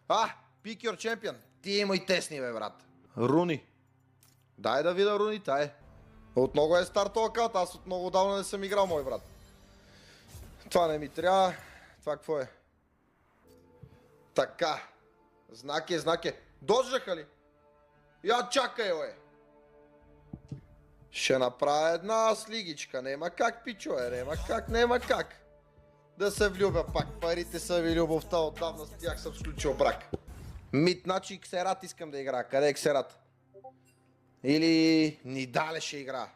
Pick your champion. Ти мой тесни, бе, брат. Руни. Дай да видя Руни, тай. От много е стар този акаунт, аз от много давно не съм играл, мой брат. Това не ми трябва. Това какво е? Така. Знак е. Доджаха ли? Я чакай, бе. Ще направя една слигичка. Нема как, пичове, нема как. Да се влюбя пак. Парите са ви любовта, отдавна с тях съм сключил брак. Мид, значи Ксерат искам да игра. Къде е Ксерат? Или Нидале ще игра.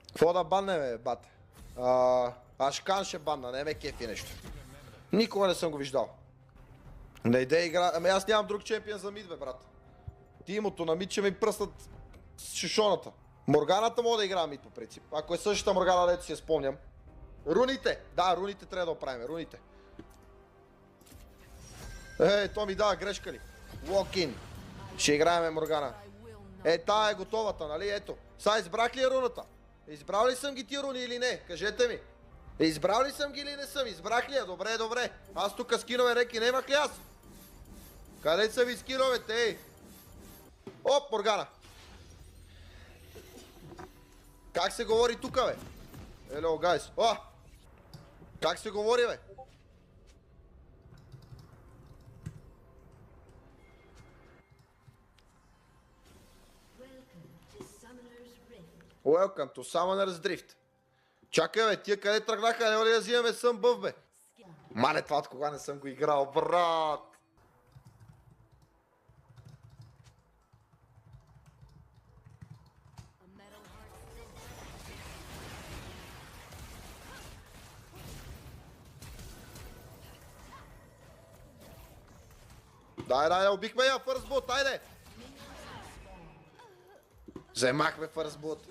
Какво да банне, бе, бате? Ашкан ще банна, не ме кефи нещо. Никога не съм го виждал. Не иде игра... Ами аз нямам друг чемпион за мид, бе, брат. Тимото на мид ще ми пръснат с шишоната. Морганата мога да играе мид по принцип. Ако е същата Моргана, дето си я спомням. Руните! Да, руните трябва да оправим, руните. То ми дава грешка ли? Локин. Ще играеме Моргана. Тая е готовата, нали? Ето. Сега избрах ли е руната? Избрал ли съм ги ти руни или не? Кажете ми. Избрал ли съм ги или не съм? Избрах ли я? Добре. Аз тук скинове реки немах ли аз? Къде са ви скиновете, ей? Оп, Моргана. Как се говори тука, бе? Hello, guys. Как се говори, бе? Welcome to Summoner's Drift. Чакай, бе, тия къде тръгнаха, няма ли да взимаме сън бъв, бе? Мале, това от кога не съм го играл, брат! Дай, убихме я, фърстбот, айде! Вземахме фърстбот.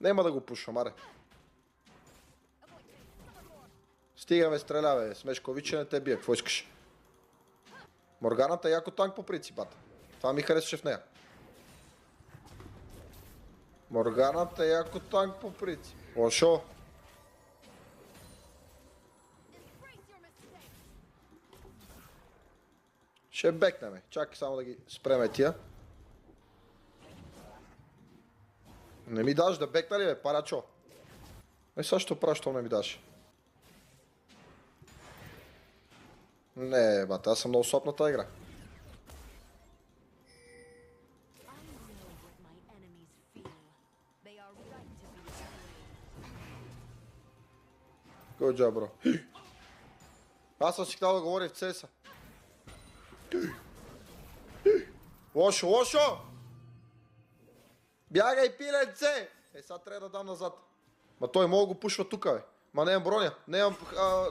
Нема да го пушвам, аре. Стигаме, стреля, бе, Смешковиче не те бие, какво искаш? Морганата е яко танк по принципата. Това ми харесваше в нея. Морганата е яко танк по принцип. Лошо. Ще бекнеме. Чакай само да ги спреме тия. Не ми даш да бекна ли, бе, парачо? Сега ще правя, що не ми даш. Не, бата, аз съм много слаб на тази игра. Good job, бро. Аз съм си хотел да говоря в CS-а. Лошо! Бягай, пиленце! Сега трябва да дам назад. Ма той мога да го пушва тука, бе. Ма не имам броня, не имам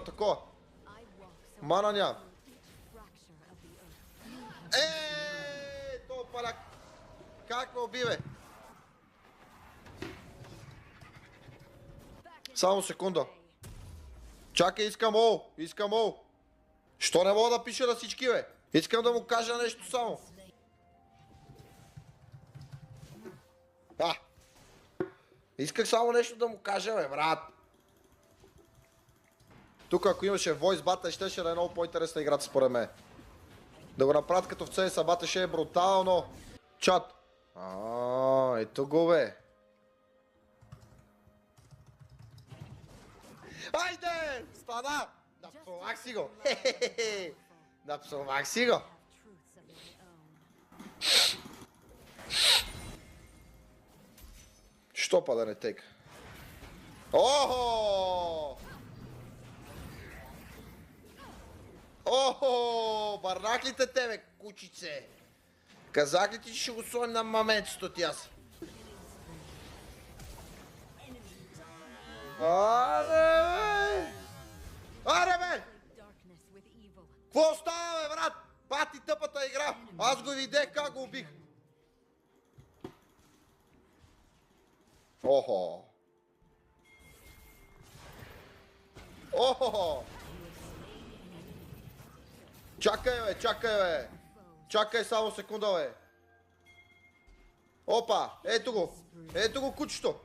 такова. Мана нямам. То паляк. Как ме уби, бе? Само секунда. Чакай, искам ол. Що не мога да пиша на всички, бе? Искам да му кажа нещо само. Исках само нещо да му кажа, бе, брат. Тук ако имаше voice battle, ще да е много по-интересна играта според мен. Да го направят като в CS бата ще е брутално. Чат. Ето го, бе. Айде! Стана! Напсувах си го. Напсувах си го. Що па да не тека? Охо! Барнах ли те тебе, кучице? Казах ли ти, че ще го слоим на моментото ти аз? Аре, бе! Какво става, бе, брат? Пати тъпата игра! Аз го видях как го убих! Охо! Чакай, бе! Чакай само секунда, бе! Опа! Ето го кучето!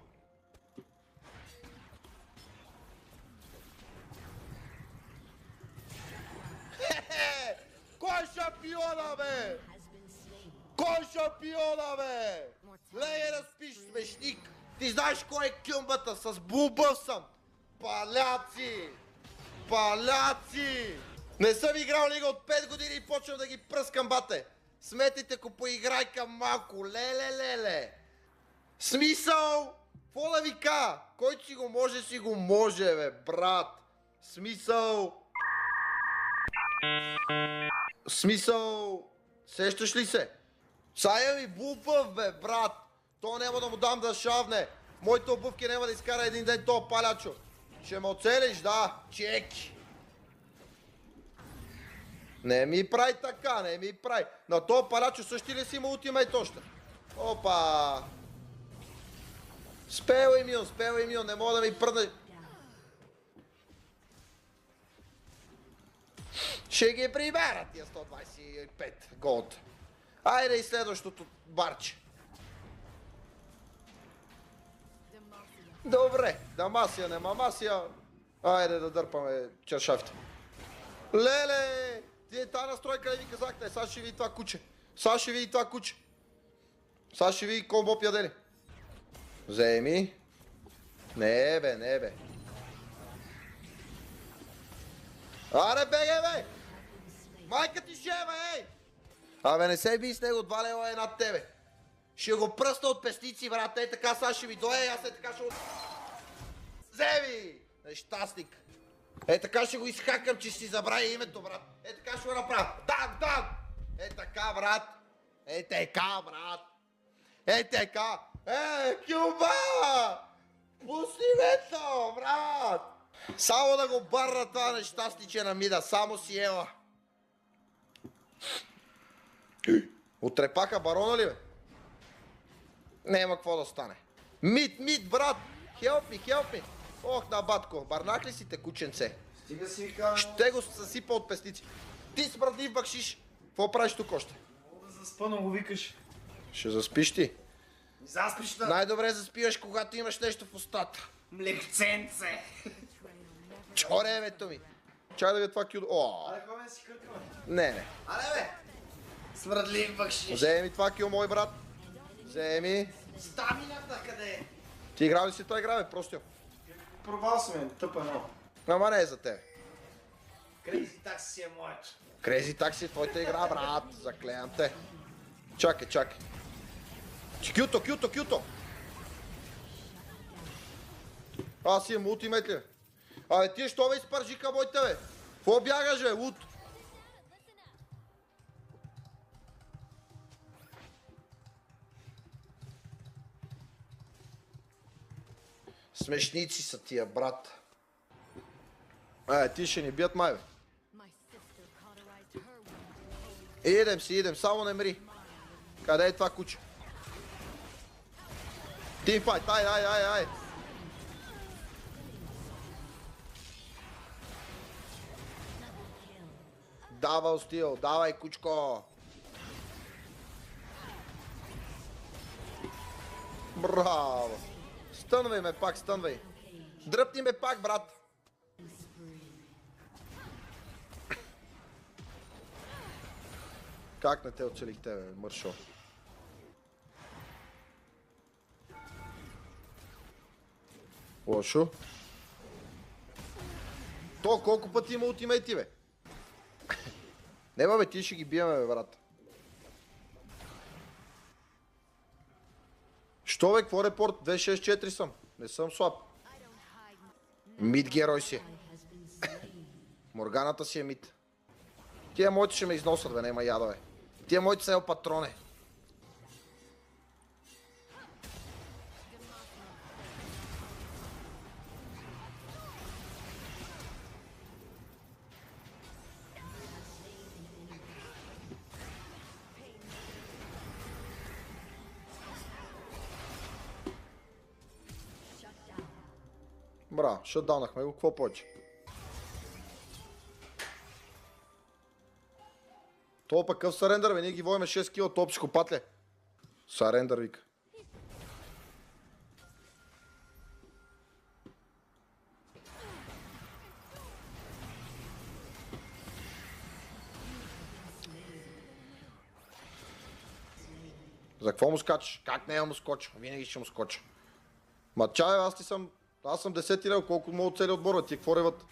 пиона, бе! Леге да спиш, смешник! Ти знаеш кой е кюмбата? С бубъв съм! Паляци! Паляци! Не съм играл лига от 5 години и почвам да ги пръскам, бате! Сметите, ако поиграйка малко, леле! Смисъл! Какво да ви кажа? Който си го може, бе, брат! Смисъл... Сещаш ли се? Сая ми бубъв, бе, брат! То няма да му дам да шавне. Моите обувки няма да изкара един ден то палячо. Ще ме оцелиш, да. Чеки. Не ми прави така, не ми прави. На то палячо същи ли си има ултимейт още? Опа! Спел имион, не мога да ми пръдне. Ще ги прибера тия 125 голд. Айде и следващото барче. Добре, Дамасия, не мамасия. Айде да дърпаме чершафите. Леле! Тие тази настройка не ви казахте, сега ще види това куче. Сега ще види комбо пядели. Вземи. Не бе. Аре беге, бе! Майка ти жева, ей! Абе не се би с него, 2 лева е над тебе. Ще го пръсна от песници, брат, ей така сега ще ми дойде, аз така ще... Вземи! Нещастник. Е така ще го изхакам, че си забравя името, брат. Е така ще го направя. Дан! Е така, брат. Кюба! Пусти мето, брат! Само да го барна това нещастниче на мида, само си ела. Отрепаха барона ли, бе? Нема какво да стане. Мид, брат! Help me! Ох, на батко, барнах ли си те, кученце? Стига си вика... Ще го съсипа от песници. Ти смръдив бакшиш. Какво правиш тук още? Мога да заспа, но го викаш. Ще заспиш ти. Заспиш да... Най-добре заспиваш, когато имаш нещо в устата. Млекценце! Чоревето ми. Чай да ви това кюдо. О, Аре, ходим да си кръкаме. не. Аре, бе! Смръдлив бакшиш. Вземи това кил, мой брат. Вземи. Стамината къде е? Ти играл ли си това игра, бе? Просто. Провал съм, тъпа едно. Ама не е за тебе. Крейзи такси си е моето. Крези такси е твоята игра, брат. Заклеям те. Чакай. Кюто. Аз имам ултимейт ли, бе? Абе ти що ме изпържиха моите, бе? Какво бягаш, бе, лут? Смешници са тия, брат. Ти ще ни бият, май, бе. Идем, само не мри. Къде е това куче? Тимфайт, ай. Давай, стил, давай, кучко. Браво. Стънвай ме пак, Дръпни ме пак, брат. Как не те оцелих тебе, мършо? Лошо. То колко пъти има ултимейти, бе? Нема, бе, ти ще ги биеме, бе, брат. Що, бе, какво репорт? 264 съм. Не съм слаб. Мид герой си. Морганата си е мид. Тия моите ще ме износят, бе, нема яда, бе. Тия моите са ел патроне. Бра, шатдаунахме го, какво повече? Това пък къв сарендър, бе, ние ги воиме 6 кила, топ психопат ли? Сарендър вика. За какво му скачаш? Как не му скоча? Винаги ще му скоча. Ма чай, аз съм 10 лева, колко мога цели отбора, ти какво реват?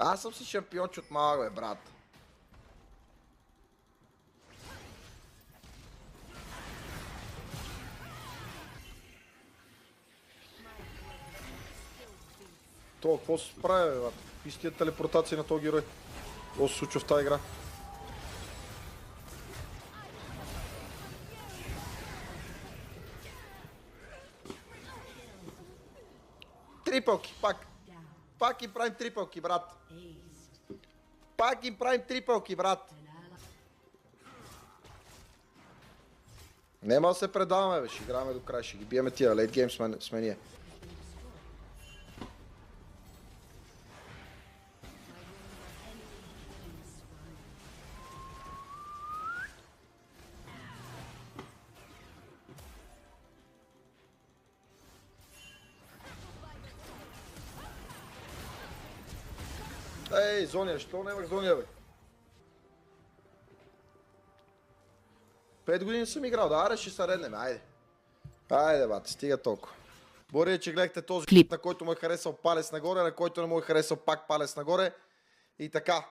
Аз съм си шампионч от малък, бе, брат. То, какво се прави, бе, брат? Истия телепортация на този герой. Какво се случва в тази игра? Трипълки, пак. Пак им правим трипълки, брат. Пак им правим трипълки, брат. Нема да се предаваме, бе. Ще играме до край. Ще ги биеме тия. Лейт гейм сме ние. Ей, Зония, що нямах Зония, бе? 5 години съм играл, да, аре ще се реднем, айде. Айде, бате, стига толкова. Боря, че гледахте този клип, на който му е харесал палец нагоре, на който не му е харесал пак палец нагоре. И така,